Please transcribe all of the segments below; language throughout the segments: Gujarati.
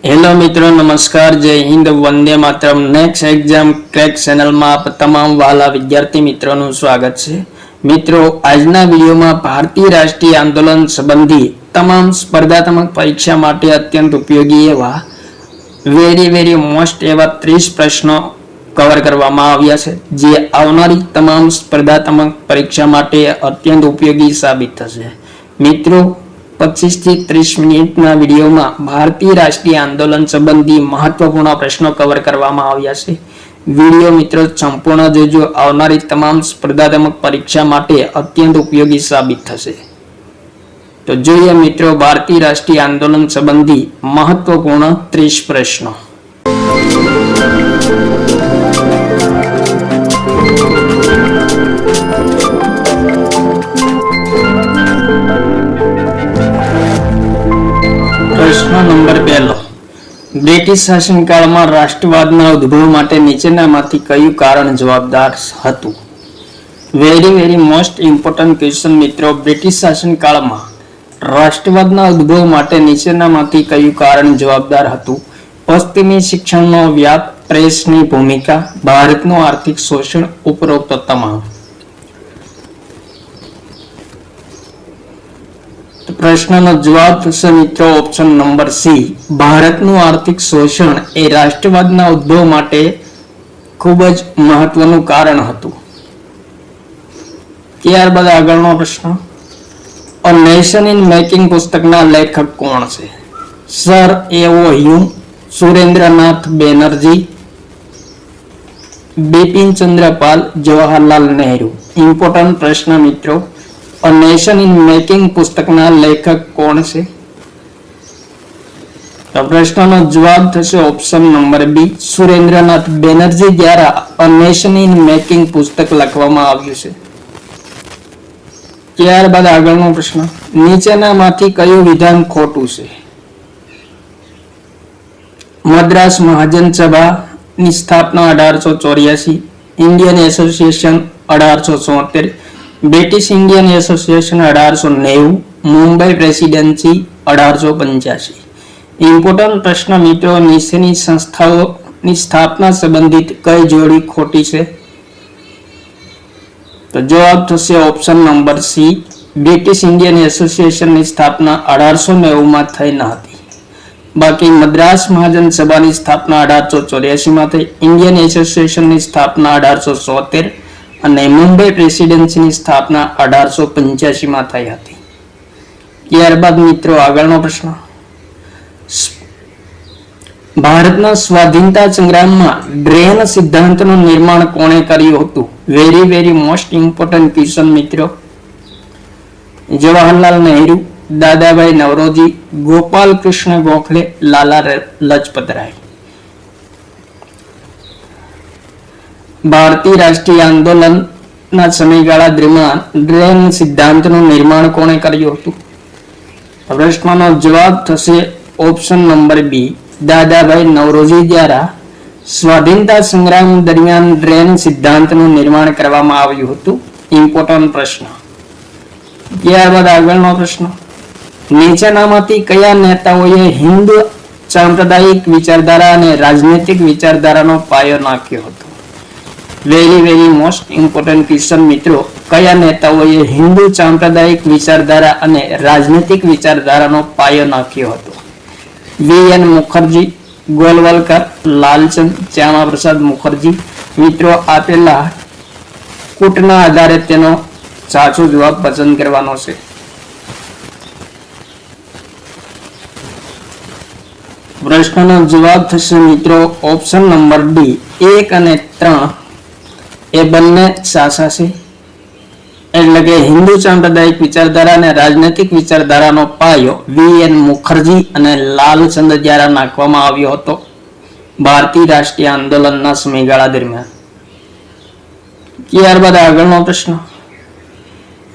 હેલો મિત્રો, નમસ્કાર, જય Hind, Vande Mataram. Next exam crack ચેનલમાં આપ તમામ વહાલા વિદ્યાર્થી મિત્રોનું સ્વાગત છે. મિત્રો, આજના વિડીયોમાં ભારતીય રાષ્ટ્રીય આંદોલન સંબંધી તમામ સ્પર્ધાત્મક પરીક્ષા માટે અત્યંત ઉપયોગી એવા વેરી મોસ્ટ એવા 30 પ્રશ્નો કવર કરવામાં આવ્યા છે, જે આવનારી તમામ સ્પર્ધાત્મક પરીક્ષા માટે અત્યંત ઉપયોગી સાબિત થશે. મિત્રો, 25 થી 30 મિનિટના વિડીયોમાં ભારતીય રાષ્ટ્રીય આંદોલન સંબંધી મહત્વપૂર્ણ પ્રશ્નો કવર કરવામાં આવ્યા છે. વિડીયો મિત્રો સંપૂર્ણ જોજો, આવનારી તમામ સ્પર્ધાત્મક પરીક્ષા માટે અત્યંત ઉપયોગી સાબિત થશે. તો જોઈએ મિત્રો ભારતીય રાષ્ટ્રીય આંદોલન સંબંધી મહત્વપૂર્ણ 30 પ્રશ્નો. પ્રશ્ન નંબર 1. બ્રિટિશ શાસનકાળમાં રાષ્ટ્રવાદના ઉદ્ભવ માટે નીચેનામાંથી કયું કારણ જવાબદાર હતું? વેરી મોસ્ટ ઇમ્પોર્ટન્ટ ક્વેશ્ચન મિત્રો. બ્રિટિશ શાસનકાળમાં રાષ્ટ્રવાદના ઉદ્ભવ માટે નીચેનામાંથી કયું કારણ જવાબદાર હતું? પશ્ચિમી શિક્ષણનો વ્યાપ, પ્રેસની ભૂમિકા, ભારતનું આર્થિક શોષણ, ઉપરોક્ત તમામ. પ્રશ્નનો જવાબ થશે મિત્રો ઓપ્શન નંબર સી. ભારતનું આર્થિક શોષણ એ રાષ્ટ્રવાદના ઉદ્ભવ માટે ખૂબ જ મહત્વનું કારણ હતું. ત્યારબાદ આગળનો પ્રશ્ન. અ નેશન ઇન મેકિંગ પુસ્તકના લેખક કોણ છે? સર એવો હ્યુમ, સુરેન્દ્રનાથ બેનર્જી, બિપિન ચંદ્ર પાલ, જવાહરલાલ નહેરુ. ઇમ્પોર્ટન્ટ પ્રશ્ન મિત્રો. અ નેશન ઇન મેકિંગ પુસ્તકના લેખક કોણ છે? તો પ્રશ્નનો જવાબ થશે option number B, Surendranath Banerjee દ્વારા અ નેશન ઇન મેકિંગ પુસ્તક લખવામાં આવ્યું છે. ત્યારબાદ આગળનો પ્રશ્ન. નીચેનામાંથી કયું વિધાન ખોટું છે? મદ્રાસ મહાજન સભાની સ્થાપના 1884, Indian association 1874, British Indian association 1890, Mumbai presidency 1885. Important પ્રશ્ન મિત્રો. નીચેની સંસ્થાઓની સ્થાપના સંબંધિત કઈ જોડી ખોટી છે? તો જવાબ થશે option number C. British Indian એસોસિએશનની સ્થાપના 1890 થઈ ન હતી. બાકી મદ્રાસ મહાજન સભાની સ્થાપના 1884 થઈ, ઇન્ડિયન એસોસિએશનની સ્થાપના 1874 અને મુંબઈ પ્રેસિડેન્સીની સ્થાપના 1885 થઈ હતી. ત્યારબાદ મિત્રો આગળનો પ્રશ્ન. ભારતના સ્વાધીનતા સંગ્રામમાં ડ્રેન સિદ્ધાંતનું નિર્માણ કોણે કર્યું હતું? વેરી મોસ્ટ ઇમ્પોર્ટન્ટ ક્વેશ્ચન મિત્રો. જવાહરલાલ નહેરુ, દાદાભાઈ નવરોજી, ગોપાલ કૃષ્ણ ગોખલે, લાલા લજપત રાય. ભારતીય રાષ્ટ્રીય આંદોલનના સમયગાળા દરમિયાન ડ્રેન સિદ્ધાંતનું નિર્માણ કોણે કર્યું હતું? પ્રશ્નનો જવાબ થશે ઓપ્શન નંબર બી, દાદાભાઈ નવરોજી દ્વારા સ્વાધીનતા સંગ્રામ દરમિયાન ડ્રેન સિદ્ધાંતનું નિર્માણ કરવામાં આવ્યું હતું. ઇમ્પોર્ટન્ટ પ્રશ્ન. ત્યારબાદ આગળનો પ્રશ્ન. નીચેનામાંથી કયા નેતાઓએ હિન્દુ સાંપ્રદાયિક વિચારધારા અને રાજનૈતિક વિચારધારાનો પાયો નાખ્યો હતો? વેરી મોસ્ટ ઇમ્પોર્ટન્ટ ક્વેશ્ચન મિત્રો. કયા નેતાઓએ હિન્દુ સાંપ્રદાયિક વિચારધારા અને રાજનૈતિક વિચારધારાનો પાયો નાખ્યો હતો? વી.એન. મુખર્જી, ગોલવલકર, લાલચંદ, શ્યામા પ્રસાદ મુખર્જી. મિત્રો આપેલા કૂટના આધારે તેનો સાચો જવાબ પસંદ કરવાનો છે. પ્રશ્નનો જવાબ થશે મિત્રો ઓપ્શન નંબર ડી. 1 અને 3 એ બંને સાચા છે. એટલે કે હિન્દુ સાંપ્રદાયિક વિચારધારા અને રાજનૈતિક વિચારધારાનો પાયો વી.એન. મુખર્જી અને લાલચંદ દ્વારા નાખવામાં આવ્યો હતો ભારતીય રાષ્ટ્રીય આંદોલનના સમયગાળા દરમિયાન. ત્યારબાદ આગળનો પ્રશ્ન.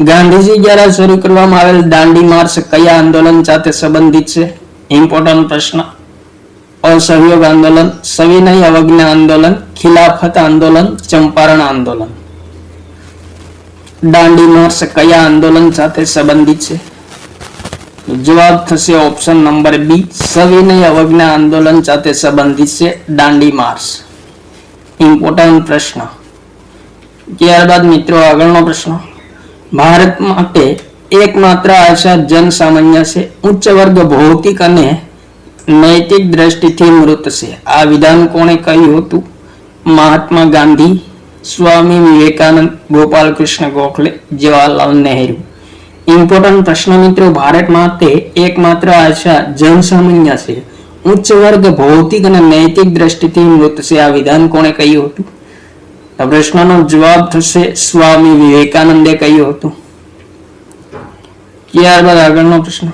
ગાંધીજી દ્વારા શરૂ કરવામાં આવેલ દાંડી માર્ચ કયા આંદોલન સાથે સંબંધિત છે? ઇમ્પોર્ટન્ટ પ્રશ્ન. અસહયોગ આંદોલન, સવિનય અવજ્ઞા આંદોલન, ખિલાફત આંદોલન, ચંપારણ આંદોલન. દાંડી માર્ચ કયા આંદોલન સાથે સંબંધિત છે? જવાબ થશે ઓપ્શન નંબર બી, સવિનય અવજ્ઞા આંદોલન સાથે સંબંધિત છે દાંડી માર્ચ. ઇમ્પોર્ટન્ટ પ્રશ્ન. ત્યારબાદ મિત્રો આગળનો પ્રશ્ન. ભારત માટે એકમાત્ર આશા જન સામાન્ય છે, ઉચ્ચ વર્ગ ભૌતિક અને નૈતિક દ્રષ્ટિથી મૃત છે. આ વિધાન કોણે કહ્યું હતું? મહાત્મા ગાંધી, સ્વામી વિવેકાનંદ, ગોપાલ કૃષ્ણ ગોખલે, જવાહરલાલ નહેરુ. ઇમ્પોર્ટન્ટ પ્રશ્ન મિત્રો. ભારત માટે એકમાત્ર આશા જન સામાન્ય છે, ઉચ્ચ વર્ગ ભૌતિક અને નૈતિક દ્રષ્ટિથી મૃત છે. આ વિધાન કોણે કહ્યું હતું? આ પ્રશ્નનો જવાબ થશે સ્વામી વિવેકાનંદે કહ્યું હતું. ત્યારબાદ આગળનો પ્રશ્ન.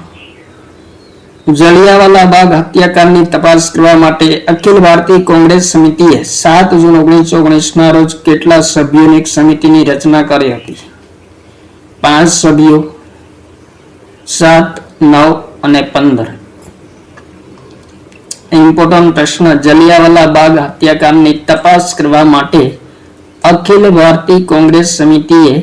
જલિયાવાલા બાગ હત્યાકાંડની તપાસ કરવા માટે અખિલ ભારતીય કોંગ્રેસ સમિતિએ 7 જૂન 1919 ના રોજ કેટલા સભ્યોની એક સમિતિની રચના કરી હતી? 5 સભ્યો, 7, 9 અને 15. ઇમ્પોર્ટન્ટ પ્રશ્ન. જલિયાવાલા બાગ હત્યાકાંડની તપાસ કરવા માટે અખિલ ભારતીય કોંગ્રેસ સમિતિએ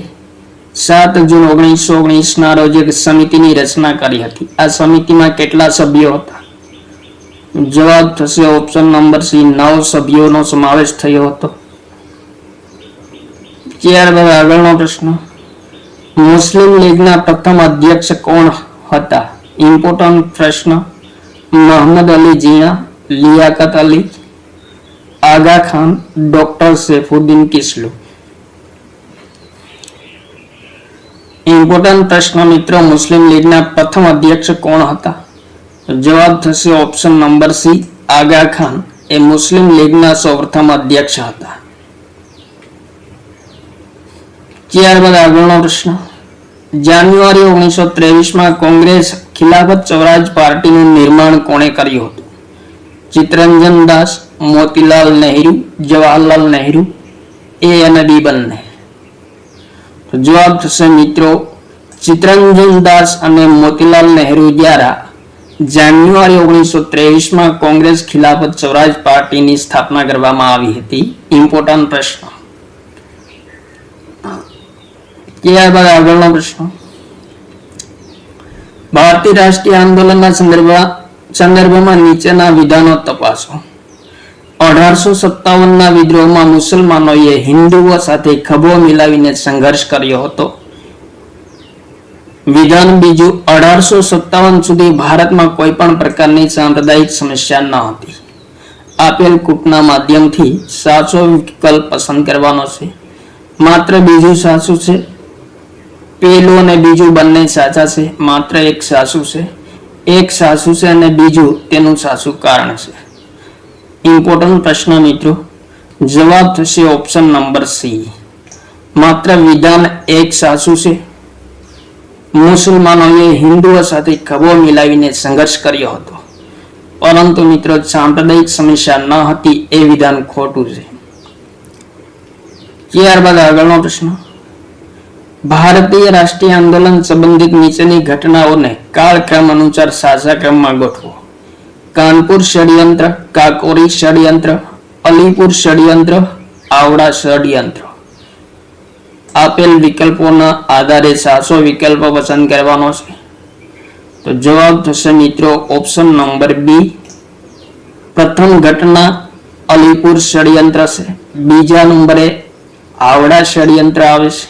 7 જૂન 1919 ના રોજ એક સમિતિની રચના કરી હતી. આ સમિતિમાં કેટલા સભ્યો હતા? જવાબ થશે ઓપ્શન નંબર સી, 9 સભ્યોનો સમાવેશ થયો હતો. ત્યારબાદ આગળનો પ્રશ્ન. મુસ્લિમ લીગના પ્રથમ અધ્યક્ષ કોણ હતા? ઇમ્પોર્ટન્ટ પ્રશ્ન. મોહમ્મદ અલી જીણા, લિયાકત અલી, આગા ખાન, ડોક્ટર સૈફુદ્દીન કિસ્લુ. ઇમ્પોર્ટન્ટ પ્રશ્ન મિત્રો. મુસ્લિમ લીગના પ્રથમ અધ્યક્ષ કોણ હતા? જવાબ થશે ઓપ્શન નંબર સી, આગા ખાન એ મુસ્લિમ લીગના સૌપ્રથમ અધ્યક્ષ હતા. ત્યારબાદ આગળનો પ્રશ્ન. જાન્યુઆરી 1923 કોંગ્રેસ ખિલાફત સ્વરાજ પાર્ટીનું નિર્માણ કોણે કર્યું હતું? ચિત્તરંજન દાસ, મોતીલાલ નહેરુ, જવાહરલાલ નહેરુ, એ અને બી બંને. તો જવાબ થશે મિત્રો ચિત્તરંજન દાસ અને મોતીલાલ નહેરુ દ્વારા જાન્યુઆરી 1923 કોંગ્રેસ ખિલાફત સ્વરાજ પાર્ટીની સ્થાપના કરવામાં આવી હતી. ઇમ્પોર્ટન્ટ પ્રશ્ન. ત્યારબાદ આગળનો પ્રશ્ન. ભારતીય રાષ્ટ્રીય આંદોલનના સંદર્ભમાં નીચેના વિધાનો તપાસો. 1857 ના વિદ્રોહમાં મુસલમાનોએ હિન્દુઓ સાથે ખભો મિલાવીને સંઘર્ષ કર્યો હતો. વિધાન બીજું. 1857 સુધી ભારતમાં કોઈ પણ પ્રકારની સાંપ્રદાયિક સમસ્યા ન હતી. આપેલ કૂટના માધ્યમથી સાચો વિકલ્પ પસંદ કરવાનો છે. માત્ર બીજું સાચું છે. પેલું અને બીજું બંને સાચા છે. માત્ર એક સાચું છે. એક સાચું છે અને બીજું તેનું સાચું કારણ છે. ઇમ્પોર્ટન્ટ પ્રશ્ન મિત્રો. જવાબ થશે ઓપ્શન નંબર સી, માત્ર વિધાન એક સાચું છે. મુસલમાનોએ હિન્દુઓ સાથે ખભો મિલાવીને સંઘર્ષ કર્યો હતો, પરંતુ મિત્રો સાંપ્રદાયિક સમસ્યા ન હતી એ વિધાન ખોટું છે. ત્યારબાદ આગળનો પ્રશ્ન. ભારતીય રાષ્ટ્રીય આંદોલન સંબંધિત નીચેની ઘટનાઓને કાળક્રમ અનુસાર સાચા ક્રમમાં ગોઠવો. કાનપુર ષડયંત્ર, કાકોરી ષડયંત્ર, અલીપુર ષડયંત્ર, આવડા ષડયંત્ર. આપેલ વિકલ્પોના આધારે સાચો વિકલ્પ પસંદ કરવાનો છે. તો જવાબ થશે મિત્રો ઓપ્શન નંબર બી. પ્રથમ ઘટના અલીપુર ષડયંત્ર છે. બીજા નંબરે આવડા ષડયંત્ર આવે છે.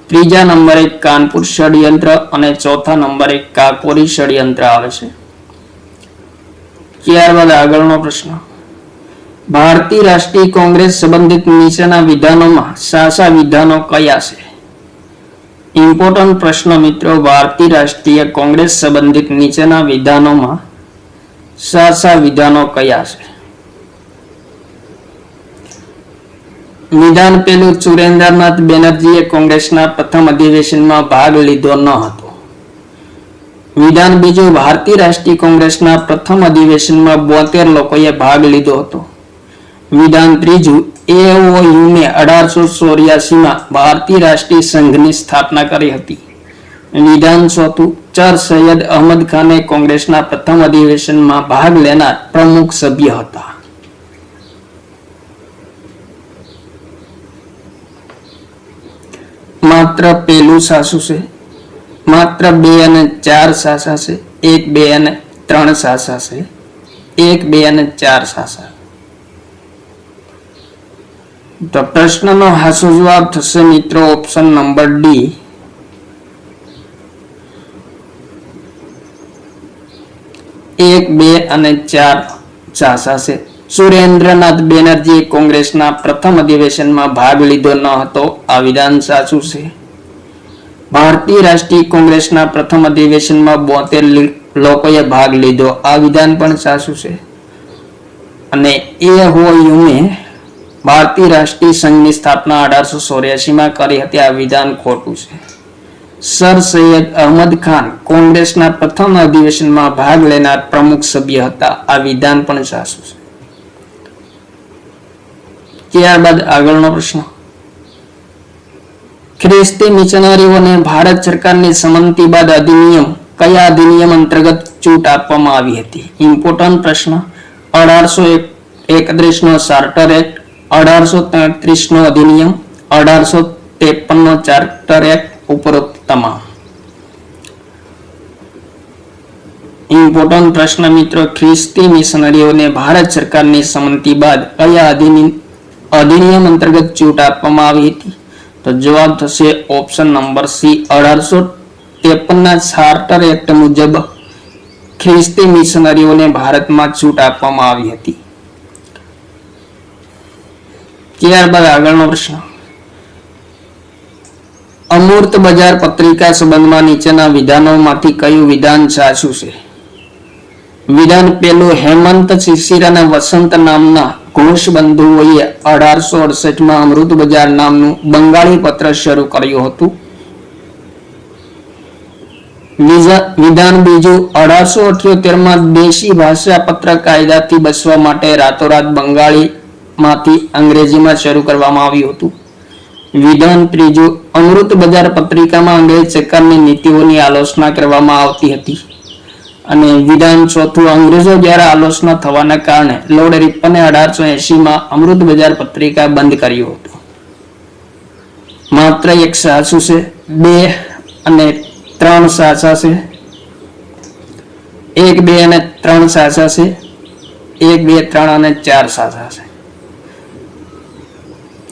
ત્રીજા નંબરે કાનપુર ષડયંત્ર અને ચોથા નંબરે કાકોરી ષડયંત્ર આવે છે. ત્યારબાદ આગળનો પ્રશ્ન. ભારતીય રાષ્ટ્રીય કોંગ્રેસ સંબંધિત નીચેના વિધાનોમાં સાચા વિધાનો કયા છે? ઇમ્પોર્ટન્ટ પ્રશ્ન મિત્રો. ભારતીય રાષ્ટ્રીય કોંગ્રેસ સંબંધિત નીચેના વિધાનોમાં સાચા વિધાનો કયા છે? વિધાન પહેલું. સુરેન્દ્રનાથ બેનર્જીએ કોંગ્રેસના પ્રથમ અધિવેશનમાં ભાગ લીધો ન હતો. વિધાન બીજું. ભારતીય રાષ્ટ્રીય કોંગ્રેસના પ્રથમ અધિવેશનમાં 72 લોકોએ ભાગ લીધો હતો. વિધાન ત્રીજું. AOUને 1884 ભારતીય રાષ્ટ્રીય સંઘની સ્થાપના કરી હતી. વિધાન ચોથું. ચર સૈયદ અહમદ ખાને કોંગ્રેસના પ્રથમ અધિવેશનમાં ભાગ લેનાર પ્રમુખ સભ્ય હતા. માત્ર પહેલું સાચું છે. માત્ર 2 અને 4 સાસા છે, 1, 2 અને 3 સાસા છે, 1, 2 અને 4 સાસા. તો પ્રશ્નનો સાચો જવાબ થશે મિત્રો ઓપ્શન નંબર ડી, 1, 2 અને 4 સાસા છે. સુરેન્દ્રનાથ બેનર્જીએ કોંગ્રેસના પ્રથમ અધિવેશનમાં ભાગ લીધો ન હતો. આ વિધાન સાચું છે. ભારતીય રાષ્ટ્રીય કોંગ્રેસના પ્રથમ અધિવેશનમાં 72 લોકોએ ભાગ લીધો. આ વિધાન પણ સાચું છે. અને એઓયુએ ભારતીય રાષ્ટ્રીય સંઘની સ્થાપના 1884માં કરી હતી. આ વિધાન ખોટું છે. સર સૈયદ અહમદ ખાન કોંગ્રેસના પ્રથમ અધિવેશનમાં ભાગ લેનાર પ્રમુખ સભ્ય હતા. આ વિધાન પણ સાચું છે. ત્યારબાદ આગળનો પ્રશ્ન, ખ્રિસ્તી મિશનરીઓને ભારત સરકારની સંમતિ બાદ અધિનિયમ કયા અધિનિયમ અંતર્ગત છૂટ આપવામાં આવી હતી? ઇમ્પોર્ટન્ટ પ્રશ્ન. 1831 નો ચાર્ટર એક્ટ, 1833 નો અધિનિયમ, 1853 નો ચાર્ટર એક્ટ, ઉપરોક્ત તમામ. ઇમ્પોર્ટન્ટ પ્રશ્ન મિત્રો, ખ્રિસ્તી મિશનરીઓને ભારત સરકારની સંમતિ બાદ કયા અધિનિયમ અંતર્ગત છૂટ આપવામાં આવી હતી? તો જવાબ થશે ઓપ્શન નંબર સી, 1853 ના ચાર્ટર એક્ટ મુજબ ખ્રિસ્તી મિશનરીઓને ભારતમાં છૂટ આપવામાં આવી હતી. ત્યારબાદ આગળનો પ્રશ્ન, અમૂર્ત બજાર પત્રિકા સંબંધમાં નીચેના વિધાનોમાંથી કયું વિધાન સાચું છે? વિધાન પહેલું, હેમંત શિશિર અને વસંત નામના ઘોષ બંધુઓએ 1868માં અમૃત બજાર નામનું બંગાળી પત્ર શરૂ કર્યું હતું. વિધાન બીજું, 1878માં દેશી ભાષા પત્ર કાયદાથી બચવા માટે રાતોરાત બંગાળીમાંથી અંગ્રેજીમાં શરૂ કરવામાં આવ્યું હતું. વિધાન ત્રીજું, અમૃત બજાર પત્રિકામાં અંગ્રેજ સરકારની નીતિઓની આલોચના કરવામાં આવતી હતી. અને વિધાન ચોથું, અંગ્રેજો દ્વારા આલોચના થવાના કારણે લોર્ડ રિપને 1880માં અમૃત બજાર પત્રિકા બંધ કર્યું હતું. માત્ર એક સાચું છે, 2 અને 3 સાચા છે, 1, 2 અને 3 સાચા છે, 1, 2, 3 અને 4 સાચા છે.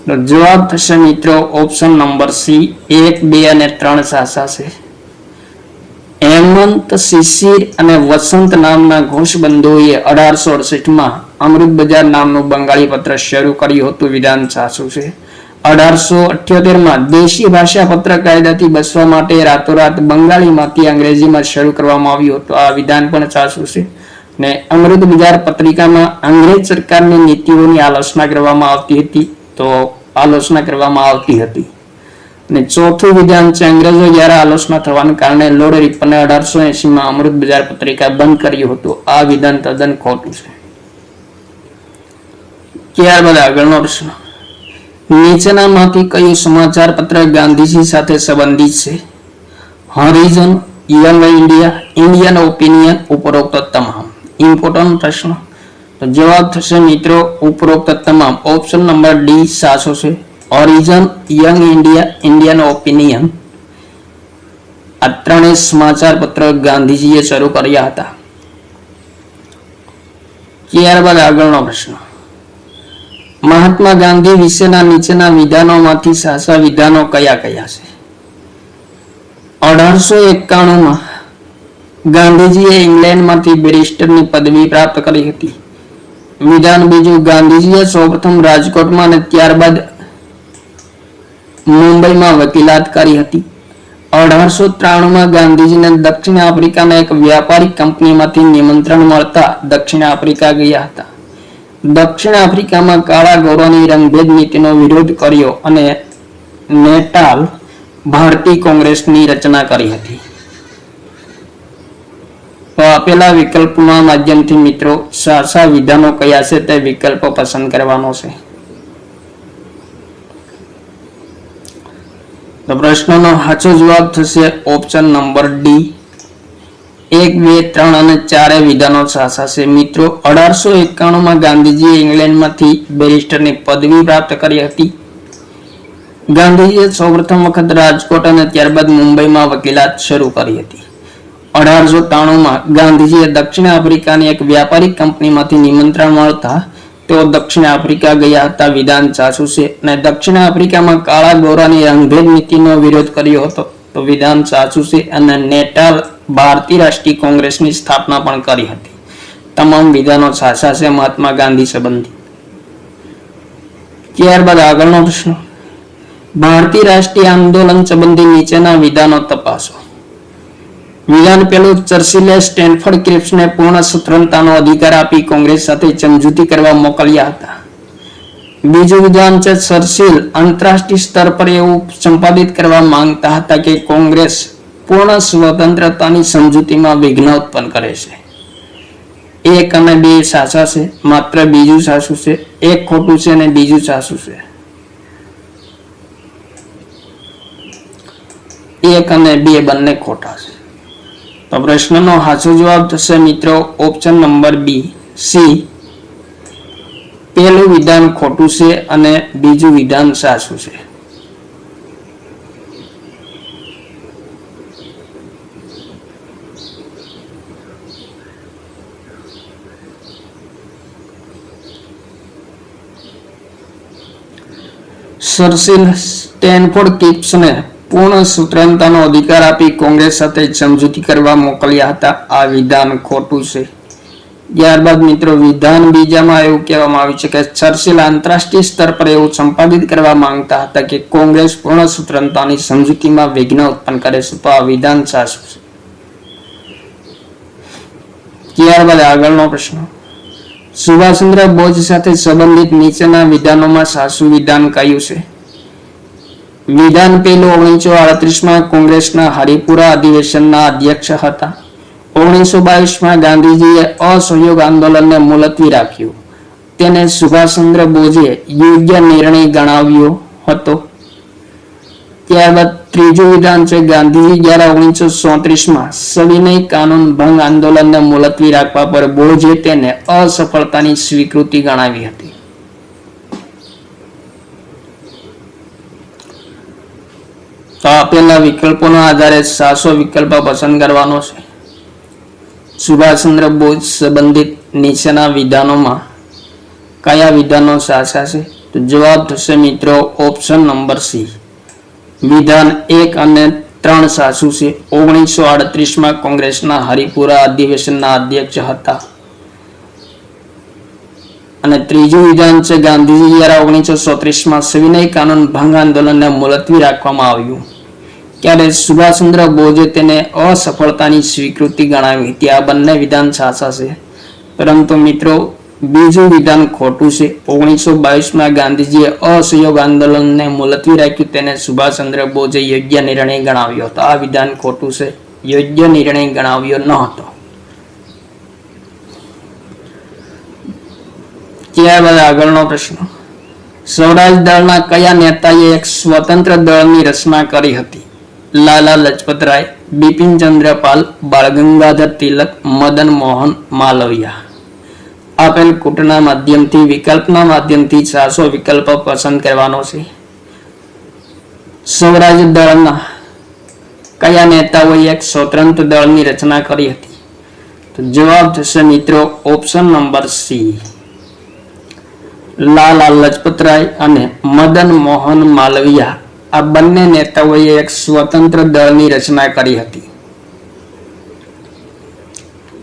તો જવાબ થશે મિત્રો ઓપ્શન નંબર સી, 1, 2 અને 3 સાચા છે. હેમંત શિશિર અને વસંત નામના ઘોષબંધુઓએ 1868માં અમૃત બજાર નામનું બંગાળી પત્ર શરૂ કર્યું હતું. વિધાન સાચું છે. 1878માં દેશી ભાષા પત્ર કાયદાથી બચવા માટે રાતોરાત બંગાળીમાંથી અંગ્રેજીમાં શરૂ કરવામાં આવ્યું હતું. આ વિધાન પણ સાચું છે. ને અમૃત બજાર પત્રિકામાં અંગ્રેજ સરકારની નીતિઓની આલોચના કરવામાં આવતી હતી. અને ચોથું વિધાન છે, અંગ્રેજો દ્વારા આલોચના થવાના કારણે લોર્ડ રિપને 1880માં અમૃત બજાર પત્રિકા બંધ કર્યું હતું. આ વિધાન તદ્દન ખોટું છે. ત્યારબાદ આગળનો પ્રશ્ન, નીચેનામાંથી કયું સમાચાર પત્ર ગાંધીજી સાથે સંબંધિત છે? Horizon, young India, Indian opinion, ઉપરોક્ત તમામ. ઇમ્પોર્ટન્ટ પ્રશ્ન. તો જવાબ થશે મિત્રો ઉપરોક્ત તમામ. ઓપ્શન નંબર ડી સાચો છે. Origin, young India, Indian opinion, આ ત્રણેય સમાચાર પત્ર ગાંધીજીએ શરૂ કર્યા હતા. ત્યારબાદ આગળનો પ્રશ્ન, મહાત્મા ગાંધી વિશેના નીચેના વિધાનોમાંથી સાચા વિધાનો કયા કયા છે? 1891માં ગાંધીજીએ ઇંગ્લેન્ડમાંથી બેરિસ્ટરની પદવી પ્રાપ્ત કરી હતી. વિધાન બીજું, ગાંધીજીએ સૌપ્રથમ રાજકોટમાં અને ત્યારબાદ મુંબઈમાં વકીલાત કરી હતી. 1893માં ગાંધીજીને દક્ષિણ આફ્રિકાના એક વ્યાપારિક કંપનીમાંથી નિમંત્રણ મળતા દક્ષિણ આફ્રિકા ગયા હતા. દક્ષિણ આફ્રિકામાં કાળા ગોરાની રંગભેદ નીતિનો વિરોધ કર્યો અને નેટાલ ભારતીય કોંગ્રેસની રચના કરી હતી. તો આપેલા વિકલ્પના માધ્યમથી મિત્રો સાચા વિધાનો કયા છે તે વિકલ્પ પસંદ કરવાનો છે. તો પ્રશ્નનો સાચો જવાબ થશે ઓપ્શન નંબર ડી, 1, 2, 3 અને 4 વિધાનો સાચા છે. મિત્રો 1891માં ગાંધીજીએ ઇંગ્લેન્ડમાંથી બેરિસ્ટરની પદવી પ્રાપ્ત કરી હતી. ગાંધીજીએ સૌપ્રથમ વખત રાજકોટ અને ત્યારબાદ મુંબઈમાં વકીલાત શરૂ કરી હતી. 1893માં ગાંધીજીએ દક્ષિણ આફ્રિકાની એક વ્યાપારિક કંપનીમાંથી નિમંત્રણ મળતા તેઓ દક્ષિણ આફ્રિકા ગયા હતા વિધાન ચાસુસે, અને દક્ષિણ આફ્રિકામાં કાળા ગોરાની રંગભેદ નીતિનો વિરોધ કર્યો હતો. તો વિધાન ચાસુસે અને નેટાલ ભારતીય રાષ્ટ્રીય કોંગ્રેસની સ્થાપના પણ કરી હતી. તમામ વિધાનો સાચા છે મહાત્મા ગાંધી સંબંધી. ત્યારબાદ આગળનો પ્રશ્ન, ભારતીય રાષ્ટ્રીય આંદોલન સંબંધી નીચેના વિધાનો તપાસો. વિધાન પહેલું, ચર્ચિલે સ્ટેનફોર્ડ ક્રિપ્સને પૂર્ણ સ્વતંત્રતાનો અધિકાર આપી કોંગ્રેસ સાથે સમજૂતી કરવા મોકલ્યા હતા. બીજું વિધાન છે, ચર્ચિલ આંતરરાષ્ટ્રીય સ્તર પર એવું સંપાદિત કરવા માંગતા હતા કે કોંગ્રેસ પૂર્ણ સ્વતંત્રતાની સમજૂતીમાં વિઘ્ન ઉત્પન્ન કરે છે. 1 અને 2 સાચા છે, માત્ર બીજું સાચું છે. 1 ખોટું છે અને બીજું સાચું છે. 1 અને 2 બંને ખોટા છે. તો પ્રશ્નનો સાચો જવાબ થશે મિત્રો ઓપ્શન નંબર બી, સી. પહેલું વિધાન ખોટું છે અને બીજું વિધાન સાચું છે. ચર્ચિલ સ્ટેનફોર્ડ ક્રિપ્સને પૂર્ણ સ્વતંત્રતાનો અધિકાર આપી કોંગ્રેસ સાથે સમજૂતી કરવા મોકલ્યા હતા. આ વિધાન ખોટું છે. ત્યારબાદ મિત્રો વિધાન બીજામાં એવું કહેવામાં આવ્યું છે કે ચર્ચિલ આંતરરાષ્ટ્રીય સ્તર પર એવું સંપાદિત કરવા માંગતા હતા કે કોંગ્રેસ પૂર્ણ સ્વતંત્રતાની સમજૂતીમાં વિઘ્ન ઉત્પન્ન કરે છે. તો આ વિધાન સાચું છે. ત્યારબાદ આગળનો પ્રશ્ન, સુભાષચંદ્ર બોઝ સાથે સંબંધિત નીચેના વિધાનોમાં સાચું વિધાન કયું છે? વિધાન પહેલું, 1938માં કોંગ્રેસના હરિપુરા અધિવેશનના અધ્યક્ષ હતા. 1922માં ગાંધીજીએ અસહયોગ આંદોલનને મુલતવી રાખ્યું. તેને સુભાષચંદ્ર બોઝે યોગ્ય નિર્ણય ગણાવ્યો હતો. ત્યારબાદ ત્રીજું વિધાન છે, ગાંધીજી દ્વારા 1934માં સવિનય કાનૂન ભંગ આંદોલનને મુલતવી રાખવા પર બોઝે તેને અસફળતાની સ્વીકૃતિ ગણાવી હતી. તો આપેલા વિકલ્પોના આધારે સાચો વિકલ્પ પસંદ કરવાનો છે. સુભાષચંદ્ર બોઝ સંબંધિત નીચેના વિધાનોમાં કયા વિધાનો સાચા છે? તો જવાબ થશે મિત્રો ઓપ્શન નંબર સી. વિધાન 1 અને 3 સાચું છે. 1938માં કોંગ્રેસના હરિપુરા અધિવેશનના અધ્યક્ષ હતા. અને ત્રીજું વિધાન છે, ગાંધીજી દ્વારા 1934માં સવિનય કાનૂન ભંગ આંદોલનને મુલતવી રાખવામાં આવ્યું. ત્યારે સુભાષચંદ્ર બોઝે તેને અસફળતાની સ્વીકૃતિ ગણાવી હતી. આ બંને વિધાન સાચા છે, પરંતુ મિત્રો બીજું વિધાન ખોટું છે. 1922માં ગાંધીજીએ અસહયોગ આંદોલનને મુલતવી રાખ્યું, તેને સુભાષચંદ્ર બોઝે યોગ્ય નિર્ણય ગણાવ્યો હતો. આ વિધાન ખોટું છે, યોગ્ય નિર્ણય ગણાવ્યો ન હતો. ત્યારબાદ આગળનો પ્રશ્ન, સ્વરાજ દળના કયા નેતાએ એક સ્વતંત્ર દળની રચના કરી હતી? લાલા લજપત રાય, બિપિન ચંદ્ર પાલ, બાળ ગંગાધર તિલક, મદન મોહન માલવિયા. આપેલ કૂટના માધ્યમથી વિકલ્પના માધ્યમથી સાચો વિકલ્પ પસંદ કરવાનો છે. સ્વરાજ દળના કયા નેતાઓએ એક સ્વતંત્ર દળની રચના કરી હતી? તો જવાબ થશે મિત્રો ઓપ્શન નંબર સી. લાલા લજપત રાય અને મદન મોહન માલવિયા આ બંને નેતાઓએ એક સ્વતંત્ર દળની રચના કરી હતી.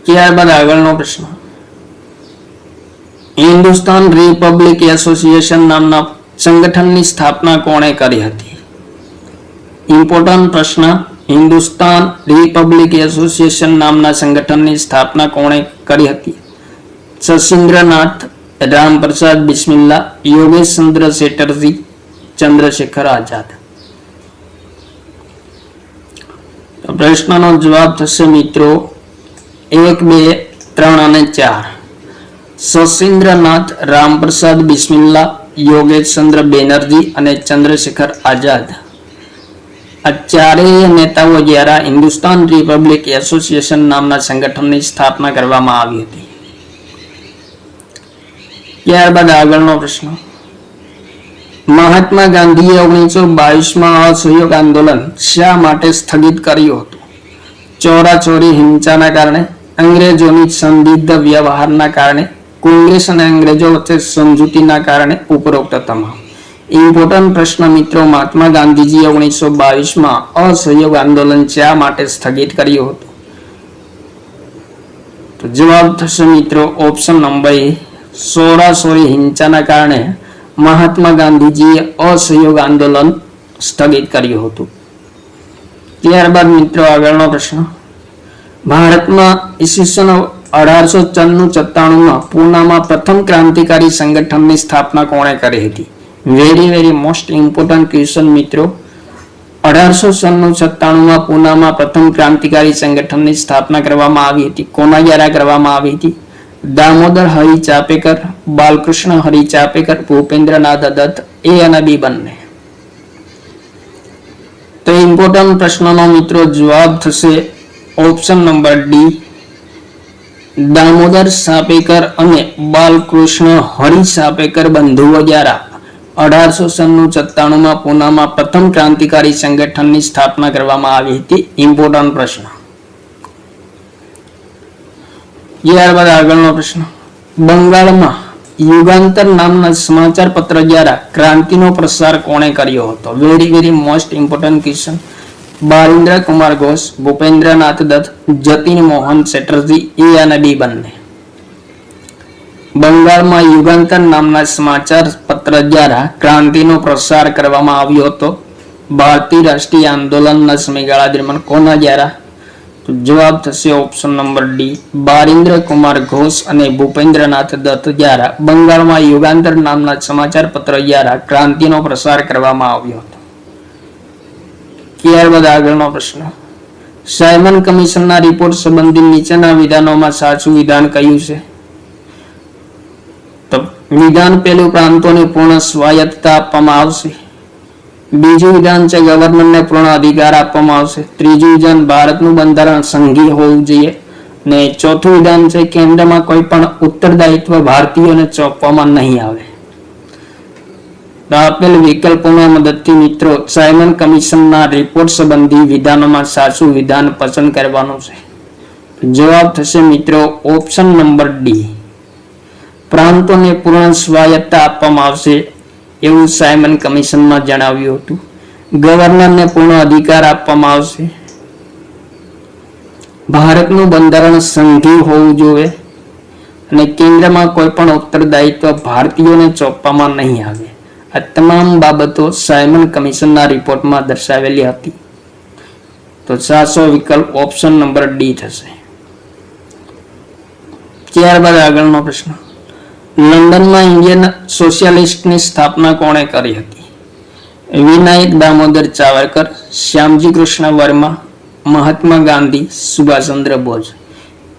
ત્યારબાદ આગળનો પ્રશ્ન, હિન્દુસ્તાન રિપબ્લિક એસોસિએશન નામના સંગઠનની સ્થાપના કોણે કરી હતી? ઇમ્પોર્ટન્ટ પ્રશ્ન. હિન્દુસ્તાન રિપબ્લિક એસોસિએશન નામના સંગઠનની સ્થાપના કોણે કરી હતી? સશીન્દ્રનાથ, રામપ્રસાદ બિસ્મિલ્લા, યોગેશ ચંદ્ર ચેટર્જી, ચંદ્રશેખર આઝાદ. પ્રશ્નનો જવાબ થશે મિત્રો 1, 2, 3 અને 4. સશીન્દ્રનાથ, રામપ્રસાદ બિસ્મિલ્લા, યોગેશ ચંદ્ર બેનર્જી અને ચંદ્રશેખર આઝાદ. આ ચારેય નેતાઓ દ્વારા હિન્દુસ્તાન રિપબ્લિક એસોસિએશન નામના સંગઠનની સ્થાપના કરવામાં આવી હતી. ત્યારબાદ આગળનો પ્રશ્ન, મહાત્મા ગાંધીએ 1922માં અસહયોગ આંદોલન શા માટે સ્થગિત કર્યું હતું? ચોરાચોરી હિંસાના કારણે, અંગ્રેજોની સંદિગ્ધ વ્યવહારના કારણે, કોંગ્રેસ અને અંગ્રેજો વચ્ચે સમજૂતીના કારણે, ઉપરોક્ત તમામ. ઇમ્પોર્ટન્ટ પ્રશ્ન મિત્રો, મહાત્મા ગાંધીજીએ 1922માં અસહયોગ આંદોલન શા માટે સ્થગિત કર્યું હતું? તો જવાબ થશે મિત્રો ઓપ્શન નંબર એ, ચોરાચોરી હિંસાના કારણે મહાત્મા ગાંધીજીએ અસહયોગ આંદોલન સ્થગિત કર્યું હતું. ત્યારબાદ મિત્રો આગળનો પ્રશ્ન, ભારતમાં ઈસવીસન 1894-97માં પૂનામાં પ્રથમ ક્રાંતિકારી સંગઠનની સ્થાપના કોણે કરી હતી? વેરી મોસ્ટ ઇમ્પોર્ટન્ટ ક્વેશ્ચન મિત્રો. 1897માં પૂનામાં પ્રથમ ક્રાંતિકારી સંગઠનની સ્થાપના કરવામાં આવી હતી. કોના દ્વારા કરવામાં આવી હતી? દામોદર હરિ ચાપેકર, બાલકૃષ્ણ હરિ ચાપેકર, ભૂપેન્દ્રનાથ દત્ત, એ અને બી બંને. તો ઇમ્પોર્ટન્ટ પ્રશ્નનો મિત્રો જવાબ થશે option number D, Damodar Chapekar અને બાલકૃષ્ણ હરિ ચાપેકર બંધુઓ દ્વારા 1897માં પૂનામાં પ્રથમ ક્રાંતિકારી સંગઠનની સ્થાપના કરવામાં આવી હતી. ઇમ્પોર્ટન્ટ પ્રશ્ન. ત્યારબાદ આગળનો પ્રશ્ન, બંગાળમાં યુગાંતર નામના સમાચાર પત્ર દ્વારા ક્રાંતિનો પ્રસાર કોણે કર્યો હતો? Very most important question. Barindra Kumar Ghosh, Bhupendranath Dutt, Jatin Mohan Chatterjee, A અને બી બંને. બંગાળમાં યુગાંતર નામના સમાચાર પત્ર દ્વારા ક્રાંતિનો પ્રસાર કરવામાં આવ્યો હતો. ભારતીય રાષ્ટ્રીય આંદોલનના સમયગાળા દરમિયાન કોના દ્વારા? તો જવાબ થશે ઓપ્શન નંબર ડી, બારિન્દ્ર કુમાર ઘોષ અને ભૂપેન્દ્રનાથ દત્ત દ્વારા બંગાળમાં યુગાંતર નામના સમાચાર પત્ર દ્વારા ક્રાંતિનો પ્રસાર કરવામાં આવ્યો હતો. ત્યારબાદ આગળનો પ્રશ્ન, સાયમન કમિશનના રિપોર્ટ સંબંધિત નીચેના વિધાનોમાં સાચું વિધાન કયું છે? તો વિધાન પહેલું, પ્રાંતોને પૂર્ણ સ્વાયત્તતા આપવામાં આવશે. બીજું વિધાન છે ગવર્નરને પૂર્ણ અધિકાર આપવામાં આવશે. ત્રીજું વિધાન, ભારતનું બંધારણ સંઘીય હોવું જોઈએ. અને ચોથું વિધાન છે કેન્દ્રમાં કોઈ પણ ઉત્તરદાયિત્વ ભારતીયોને સોંપવામાં નહીં આવે. આપેલ વિકલ્પોના મદદથી મિત્રો સાયમન કમિશનના રિપોર્ટ સંબંધી વિધાનોમાં સાચું વિધાન પસંદ કરવાનું છે. જવાબ થશે મિત્રો ઓપ્શન નંબર ડી, પ્રાંતોને પૂર્ણ સ્વાયત્તતા આપવામાં આવશે એવું સાયમન કમિશનમાં જણાવ્યું હતું. ગવર્નરને પૂર્ણ અધિકાર આપવામાં આવશે. ભારતનું બંધારણ સંઘીય હોવું જોઈએ અને કેન્દ્રમાં કોઈ પણ ઉત્તરદાયિત્વ ભારતીયોને સોંપવામાં નહીં આવે. આ તમામ બાબતો સાયમન કમિશનના રિપોર્ટમાં દર્શાવેલી હતી. તો સાચો વિકલ્પ ઓપ્શન નંબર ડી થશે. ત્યારબાદ આગળનો પ્રશ્ન, લંડનમાં ઇન્ડિયન સોશિયાલિસ્ટની સ્થાપના કોણે કરી હતી? વિનાયક દામોદર સાવરકર, શ્યામજી કૃષ્ણ વર્મા, મહાત્મા ગાંધી, સુભાષચંદ્ર બોઝ.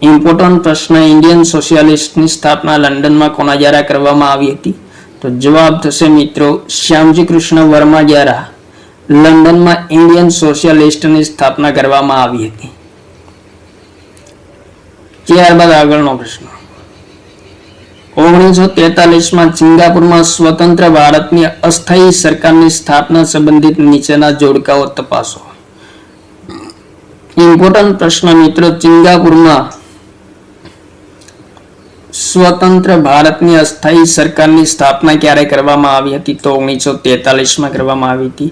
ઇમ્પોર્ટન્ટ પ્રશ્ન, ઇન્ડિયન સોશિયાલિસ્ટની સ્થાપના લંડનમાં કોના દ્વારા કરવામાં આવી હતી? તો જવાબ થશે મિત્રો શ્યામજી કૃષ્ણ વર્મા દ્વારા લંડનમાં ઇન્ડિયન સોશિયાલિસ્ટની સ્થાપના કરવામાં આવી હતી. ત્યારબાદ આગળનો પ્રશ્ન, 1943માં સિંગાપુરમાં સ્વતંત્ર ભારતની અસ્થાયી સરકારની સ્થાપના સંબંધિત નીચેના જોડકાઓ તપાસો. ઇમ્પોર્ટન્ટ પ્રશ્ન મિત્રો, સિંગાપુરમાં સ્વતંત્ર ભારતની અસ્થાયી સરકારની સ્થાપના ક્યારે કરવામાં આવી હતી? તો 1943માં કરવામાં આવી હતી.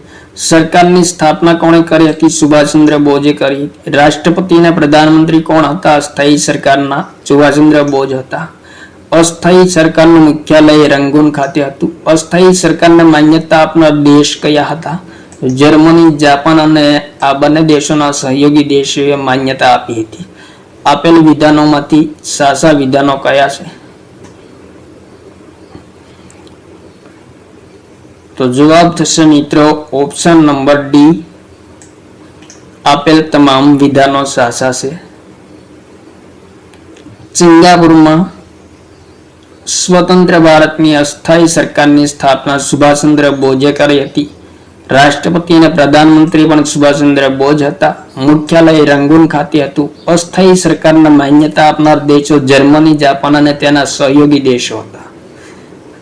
સરકારની સ્થાપના કોણે કરી હતી? સુભાષચંદ્ર બોઝે કરી. રાષ્ટ્રપતિ અને પ્રધાનમંત્રી કોણ હતા અસ્થાયી સરકારના? સુભાષચંદ્ર બોઝ હતા. અસ્થાયી સરકારનું મુખ્યાલય રંગૂન ખાતે હતું. અસ્થાયી સરકારને માન્યતા આપનાર દેશ કયા હતા? જર્મની, જાપાન અને આ બંને દેશોના સહયોગી દેશોએ માન્યતા આપી હતી. આપેલ વિધાનોમાંથી સાચા વિધાનો કયા છે? તો જવાબ થશે મિત્રો ઓપ્શન નંબર ડી, આપેલ તમામ વિધાનો સાચા છે. સિંગાપુરમાં સ્વતંત્ર ભારતની અસ્થાયી સરકારની સ્થાપના સુભાષચંદ્ર બોઝે કરી હતી. રાષ્ટ્રપતિ અને પ્રધાનમંત્રી પણ સુભાષચંદ્ર બોઝ હતા. મુખ્યાલય રંગૂન ખાતે હતું. અસ્થાયી સરકારને માન્યતા આપનાર દેશો જર્મની, જાપાન અને તેના સહયોગી દેશો હતા.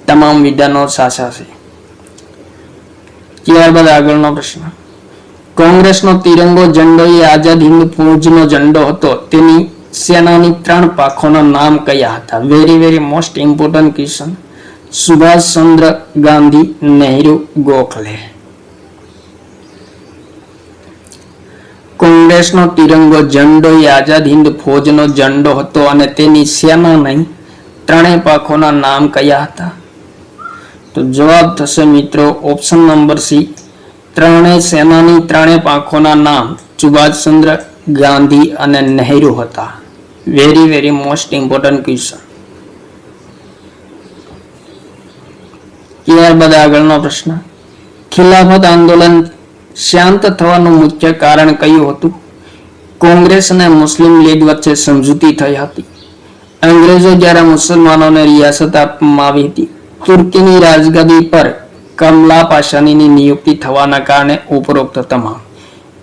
તમામ વિધાનો સાચા છે. ત્યારબાદ આગળનો પ્રશ્ન, કોંગ્રેસનો તિરંગો ઝંડો એ આઝાદ હિન્દ ફૌજનો ઝંડો હતો. તેની સેનાની 3 પાંખોના નામ કયા હતા? Very most important question. Subhash Chandra Gandhi, Nehru, Gokhale. કોંગ્રેસનો તિરંગો ઝંડો એ આઝાદ હિન્દ ફૌજનો ઝંડો હતો અને તેની સેનાની 3 પાંખોના નામ કયા હતા? તો જવાબ થશે મિત્રો ઓપ્શન નંબર સી. સેનાની 3 પાંખોના નામ સુભાષચંદ્ર ગાંધી અને નહેરુ હતા. Very most important question. ત્યારબાદ આગળનો પ્રશ્ન, ખિલાફત આંદોલન શાંત થવાનું મુખ્ય કારણ કયું હતું? કોંગ્રેસ અને મુસ્લિમ લીગ વચ્ચે સમજૂતી થઈ હતી. અંગ્રેજો દ્વારા મુસલમાનોને રિયાસત આપવામાં આવી હતી. તુર્કીની રાજગાદી પર કમલા પાશાનીની નિયુક્તિ થવાના કારણે ઉપરોક્ત તમામ.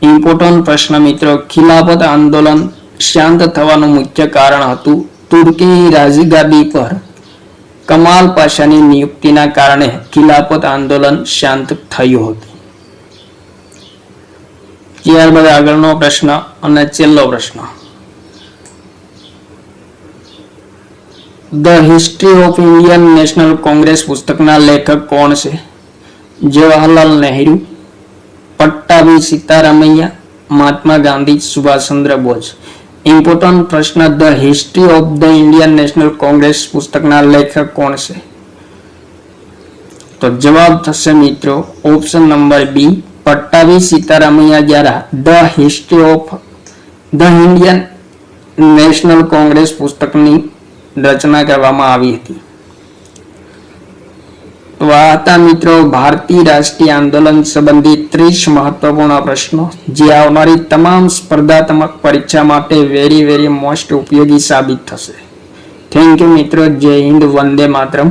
ઇમ્પોર્ટન્ટ પ્રશ્ન મિત્રો, ખિલાફત આંદોલન શાંત થવાનું મુખ્ય કારણ હતું તુર્કીની રાજગાદી પર કમાલ પાશાની નિયુક્તિના કારણે ખિલાફત આંદોલન શાંત થયું હતું. ત્યારબાદ આગળનો પ્રશ્ન અને છેલ્લો પ્રશ્ન, the history of Indian National Congress પુસ્તકના લેખક કોણ છે? જવાહરલાલ નહેરુ, પટ્ટાભી સીતારામૈયા, મહાત્મા ગાંધી, સુભાષચંદ્ર બોઝ. ઇમ્પોર્ટન્ટ પ્રશ્ન, the history of the Indian National Congress પુસ્તકના લેખક કોણ છે? તો જવાબ થશે મિત્રો ઓપ્શન નંબર બી, પટ્ટાભી સીતારામૈયા દ્વારા the history of the Indian National Congress પુસ્તકની રચના કરવામાં આવી હતી. તો આ હતા મિત્રો ભારતીય રાષ્ટ્રીય આંદોલન સંબંધિત 30 મહત્વપૂર્ણ પ્રશ્નો, જે આવનારી તમામ સ્પર્ધાત્મક પરીક્ષા માટે વેરી મોસ્ટ ઉપયોગી સાબિત થશે. થેન્ક યુ મિત્રો. જય હિન્દ, વંદે માતરમ.